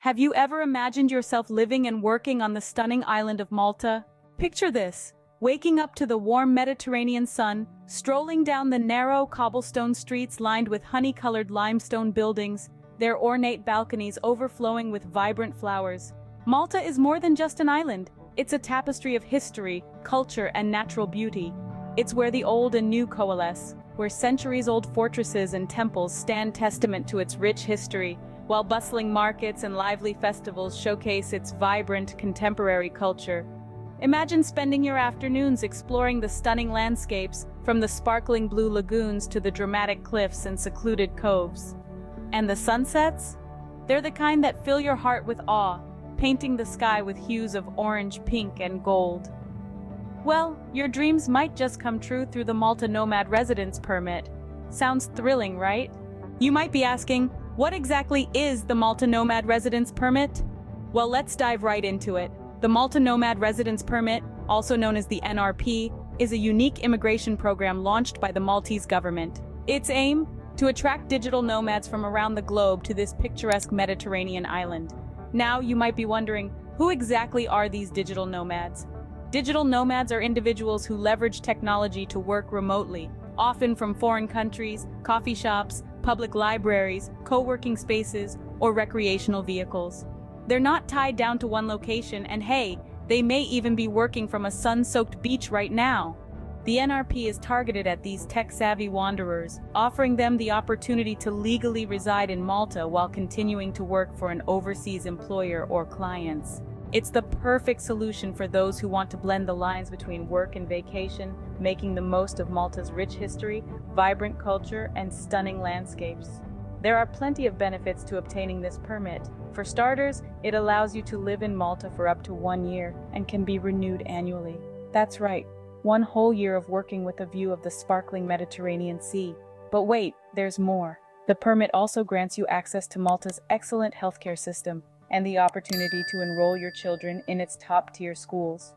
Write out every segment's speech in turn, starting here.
Have you ever imagined yourself living and working on the stunning island of Malta? Picture this, waking up to the warm Mediterranean sun, strolling down the narrow cobblestone streets lined with honey-colored limestone buildings, their ornate balconies overflowing with vibrant flowers. Malta is more than just an island. It's a tapestry of history, culture, and natural beauty. It's where the old and new coalesce, where centuries-old fortresses and temples stand testament to its rich history, while bustling markets and lively festivals showcase its vibrant contemporary culture. Imagine spending your afternoons exploring the stunning landscapes, from the sparkling blue lagoons to the dramatic cliffs and secluded coves. And the sunsets? They're the kind that fill your heart with awe, painting the sky with hues of orange, pink, and gold. Well, your dreams might just come true through the Malta Nomad Residence Permit. Sounds thrilling, right? You might be asking, what exactly is the Malta Nomad Residence Permit? Well, let's dive right into it. The Malta Nomad Residence Permit, also known as the NRP, is a unique immigration program launched by the Maltese government. Its aim? To attract digital nomads from around the globe to this picturesque Mediterranean island. Now, you might be wondering, who exactly are these digital nomads? Digital nomads are individuals who leverage technology to work remotely, often from foreign countries, coffee shops, public libraries, co-working spaces, or recreational vehicles. They're not tied down to one location, and hey, they may even be working from a sun-soaked beach right now. The NRP is targeted at these tech-savvy wanderers, offering them the opportunity to legally reside in Malta while continuing to work for an overseas employer or clients. It's the perfect solution for those who want to blend the lines between work and vacation, making the most of Malta's rich history, vibrant culture, and stunning landscapes. There are plenty of benefits to obtaining this permit. For starters, it allows you to live in Malta for up to 1 year and can be renewed annually. That's right, 1 whole year of working with a view of the sparkling Mediterranean Sea. But wait, there's more. The permit also grants you access to Malta's excellent healthcare system and the opportunity to enroll your children in its top-tier schools.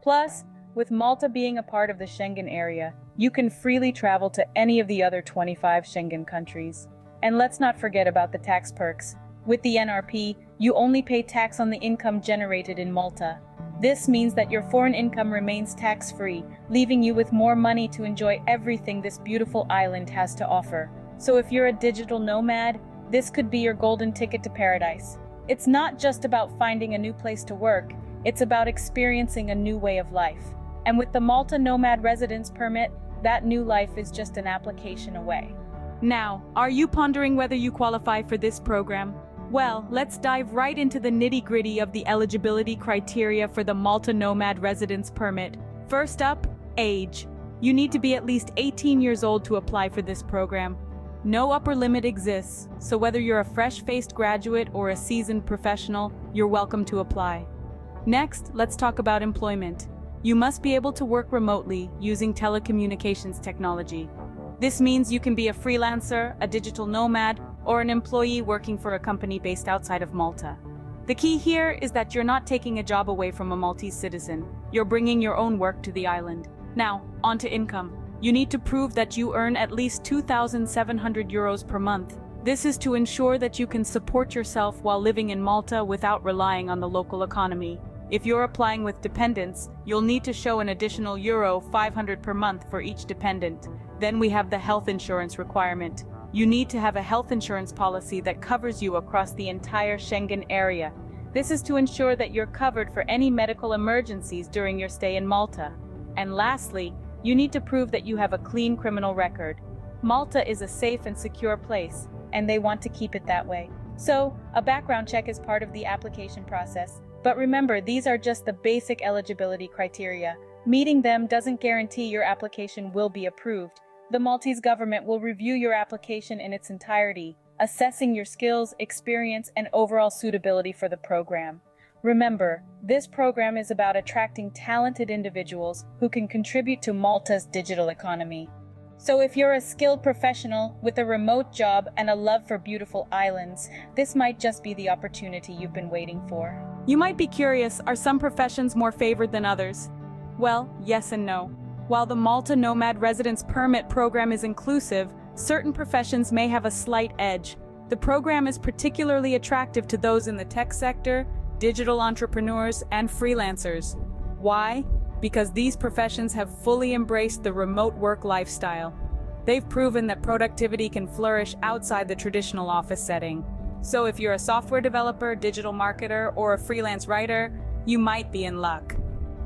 Plus, with Malta being a part of the Schengen area, you can freely travel to any of the other 25 Schengen countries. And let's not forget about the tax perks. With the NRP, you only pay tax on the income generated in Malta. This means that your foreign income remains tax-free, leaving you with more money to enjoy everything this beautiful island has to offer. So if you're a digital nomad, this could be your golden ticket to paradise. It's not just about finding a new place to work, it's about experiencing a new way of life. And with the Malta Nomad Residence Permit, that new life is just an application away. Now, are you pondering whether you qualify for this program? Well, let's dive right into the nitty-gritty of the eligibility criteria for the Malta Nomad Residence Permit. First up, age. You need to be at least 18 years old to apply for this program. No upper limit exists, so whether you're a fresh-faced graduate or a seasoned professional, you're welcome to apply. Next, let's talk about employment. You must be able to work remotely using telecommunications technology. This means you can be a freelancer, a digital nomad, or an employee working for a company based outside of Malta. The key here is that you're not taking a job away from a Maltese citizen. You're bringing your own work to the island. Now, on to income. You need to prove that you earn at least 2,700 euros per month. This is to ensure that you can support yourself while living in Malta without relying on the local economy. If you're applying with dependents, you'll need to show an additional euro 500 per month for each dependent. Then we have the health insurance requirement. You need to have a health insurance policy that covers you across the entire Schengen area. This is to ensure that you're covered for any medical emergencies during your stay in Malta. And lastly, you need to prove that you have a clean criminal record. Malta is a safe and secure place, and they want to keep it that way. So, a background check is part of the application process. But remember, these are just the basic eligibility criteria. Meeting them doesn't guarantee your application will be approved. The Maltese government will review your application in its entirety, assessing your skills, experience, and overall suitability for the program. Remember, this program is about attracting talented individuals who can contribute to Malta's digital economy. So if you're a skilled professional with a remote job and a love for beautiful islands, this might just be the opportunity you've been waiting for. You might be curious, are some professions more favored than others? Well, yes and no. While the Malta Nomad Residence Permit program is inclusive, certain professions may have a slight edge. The program is particularly attractive to those in the tech sector, digital entrepreneurs, and freelancers. Why? Because these professions have fully embraced the remote work lifestyle. They've proven that productivity can flourish outside the traditional office setting. So if you're a software developer, digital marketer, or a freelance writer, you might be in luck.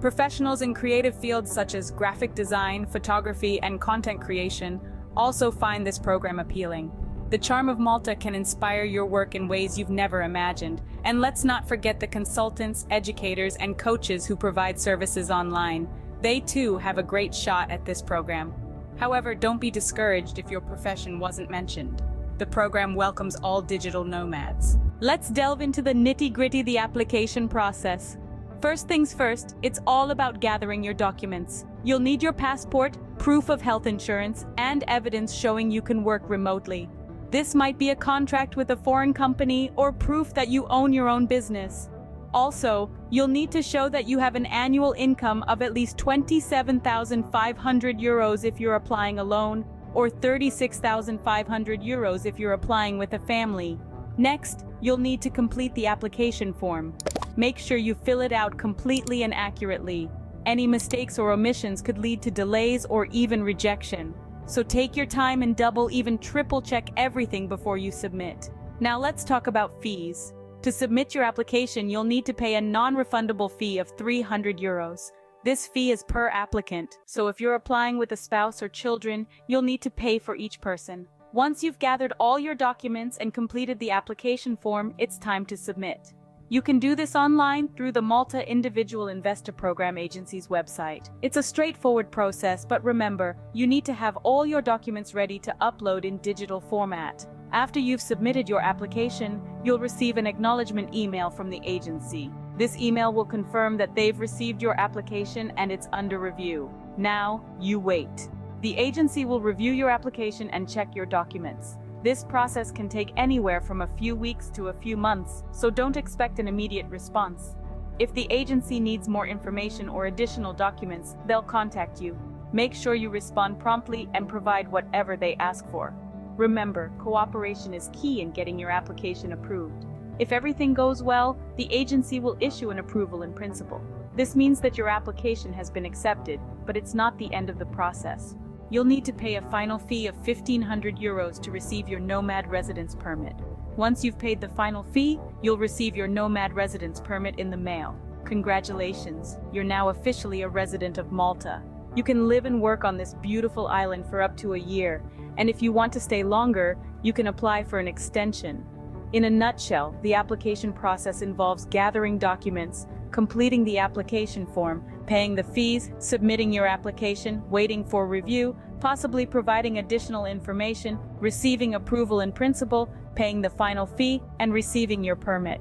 Professionals in creative fields such as graphic design, photography, and content creation also find this program appealing. The charm of Malta can inspire your work in ways you've never imagined. And let's not forget the consultants, educators, and coaches who provide services online. They too have a great shot at this program. However, don't be discouraged if your profession wasn't mentioned. The program welcomes all digital nomads. Let's delve into the nitty-gritty, the application process. First things first, it's all about gathering your documents. You'll need your passport, proof of health insurance, and evidence showing you can work remotely. This might be a contract with a foreign company or proof that you own your own business. Also, you'll need to show that you have an annual income of at least 27,500 euros if you're applying alone, or 36,500 euros if you're applying with a family. Next, you'll need to complete the application form. Make sure you fill it out completely and accurately. Any mistakes or omissions could lead to delays or even rejection. So take your time and double, even triple check everything before you submit. Now let's talk about fees. To submit your application, you'll need to pay a non-refundable fee of 300 euros. This fee is per applicant, so if you're applying with a spouse or children, you'll need to pay for each person. Once you've gathered all your documents and completed the application form, it's time to submit. You can do this online through the Malta Individual Investor Program Agency's website. It's a straightforward process, but remember, you need to have all your documents ready to upload in digital format. After you've submitted your application, you'll receive an acknowledgement email from the agency. This email will confirm that they've received your application and it's under review. Now, you wait. The agency will review your application and check your documents. This process can take anywhere from a few weeks to a few months, so don't expect an immediate response. If the agency needs more information or additional documents, they'll contact you. Make sure you respond promptly and provide whatever they ask for. Remember, cooperation is key in getting your application approved. If everything goes well, the agency will issue an approval in principle. This means that your application has been accepted, but it's not the end of the process. You'll need to pay a final fee of 1,500 euros to receive your Nomad Residence Permit. Once you've paid the final fee, you'll receive your Nomad Residence Permit in the mail. Congratulations, you're now officially a resident of Malta. You can live and work on this beautiful island for up to a year, and if you want to stay longer, you can apply for an extension. In a nutshell, the application process involves gathering documents, completing the application form, paying the fees, submitting your application, waiting for review, possibly providing additional information, receiving approval in principle, paying the final fee, and receiving your permit.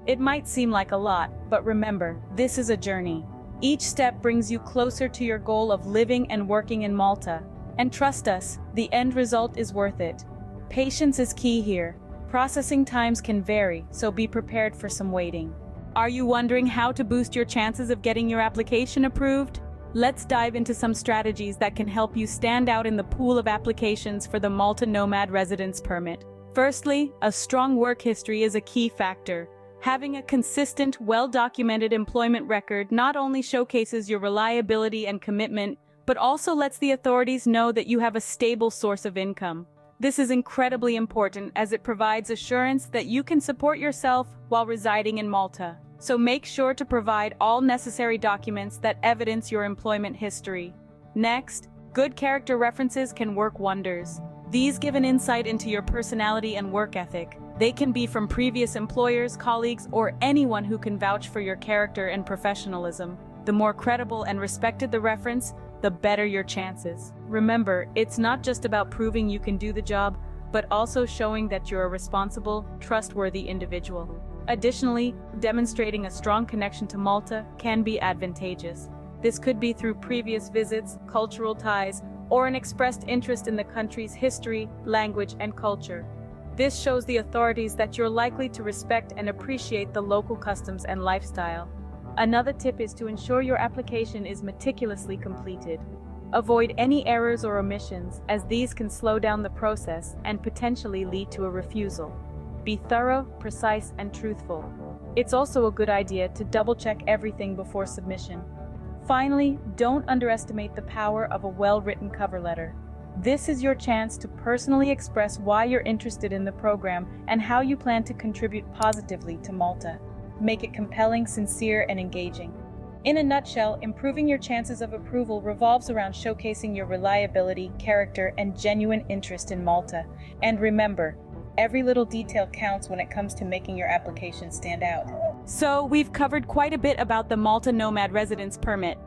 It might seem like a lot, but remember, this is a journey. Each step brings you closer to your goal of living and working in Malta. And trust us, the end result is worth it. Patience is key here. Processing times can vary, so be prepared for some waiting. Are you wondering how to boost your chances of getting your application approved? Let's dive into some strategies that can help you stand out in the pool of applications for the Malta Nomad Residence Permit. Firstly, a strong work history is a key factor. Having a consistent, well-documented employment record not only showcases your reliability and commitment, but also lets the authorities know that you have a stable source of income. This is incredibly important as it provides assurance that you can support yourself while residing in Malta. So make sure to provide all necessary documents that evidence your employment history. Next, good character references can work wonders. These give an insight into your personality and work ethic. They can be from previous employers, colleagues, or anyone who can vouch for your character and professionalism. The more credible and respected the reference, the better your chances. Remember, it's not just about proving you can do the job, but also showing that you're a responsible, trustworthy individual. Additionally, demonstrating a strong connection to Malta can be advantageous. This could be through previous visits, cultural ties, or an expressed interest in the country's history, language, and culture. This shows the authorities that you're likely to respect and appreciate the local customs and lifestyle. Another tip is to ensure your application is meticulously completed. Avoid any errors or omissions, as these can slow down the process and potentially lead to a refusal. Be thorough, precise, and truthful. It's also a good idea to double-check everything before submission. Finally, don't underestimate the power of a well-written cover letter. This is your chance to personally express why you're interested in the program and how you plan to contribute positively to Malta. Make it compelling, sincere, and engaging. In a nutshell, improving your chances of approval revolves around showcasing your reliability, character, and genuine interest in Malta. And remember, every little detail counts when it comes to making your application stand out. So, we've covered quite a bit about the Malta Nomad Residence Permit.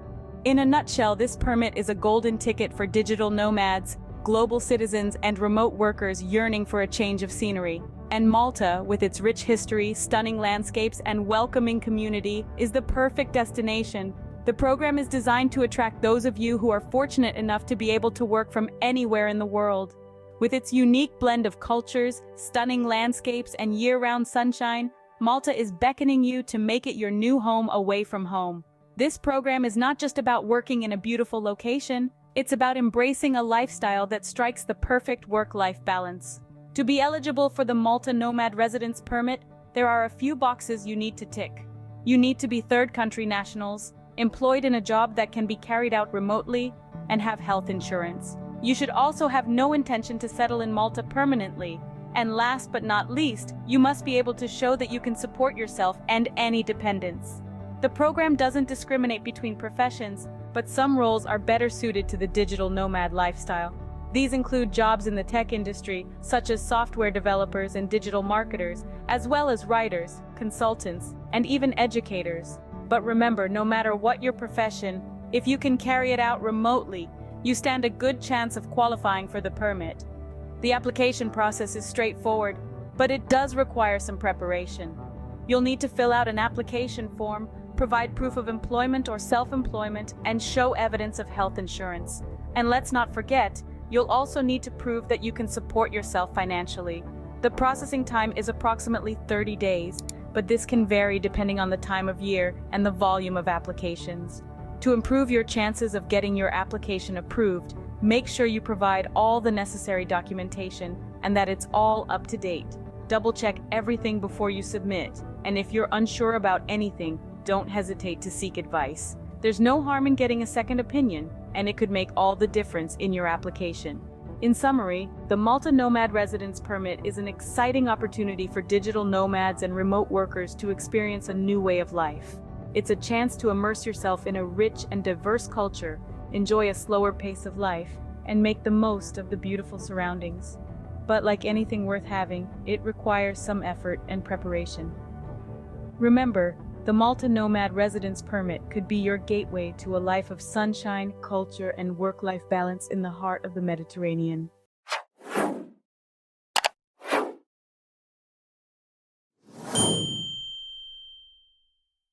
In a nutshell, this permit is a golden ticket for digital nomads, global citizens, and remote workers yearning for a change of scenery. And Malta, with its rich history, stunning landscapes, and welcoming community, is the perfect destination. The program is designed to attract those of you who are fortunate enough to be able to work from anywhere in the world. With its unique blend of cultures, stunning landscapes, and year-round sunshine, Malta is beckoning you to make it your new home away from home. This program is not just about working in a beautiful location, it's about embracing a lifestyle that strikes the perfect work-life balance. To be eligible for the Malta Nomad Residence Permit, there are a few boxes you need to tick. You need to be third country nationals, employed in a job that can be carried out remotely, and have health insurance. You should also have no intention to settle in Malta permanently. And last but not least, you must be able to show that you can support yourself and any dependents. The program doesn't discriminate between professions, but some roles are better suited to the digital nomad lifestyle. These include jobs in the tech industry, such as software developers and digital marketers, as well as writers, consultants, and even educators. But remember, no matter what your profession, if you can carry it out remotely, you stand a good chance of qualifying for the permit. The application process is straightforward, but it does require some preparation. You'll need to fill out an application form, provide proof of employment or self-employment, and show evidence of health insurance. And let's not forget, you'll also need to prove that you can support yourself financially. The processing time is approximately 30 days, but this can vary depending on the time of year and the volume of applications. To improve your chances of getting your application approved, make sure you provide all the necessary documentation and that it's all up to date. Double-check everything before you submit, and if you're unsure about anything, don't hesitate to seek advice. There's no harm in getting a second opinion, and it could make all the difference in your application. In summary, the Malta Nomad Residence Permit is an exciting opportunity for digital nomads and remote workers to experience a new way of life. It's a chance to immerse yourself in a rich and diverse culture, enjoy a slower pace of life, and make the most of the beautiful surroundings. But like anything worth having, it requires some effort and preparation. Remember, the Malta Nomad Residence Permit could be your gateway to a life of sunshine, culture, and work-life balance in the heart of the Mediterranean.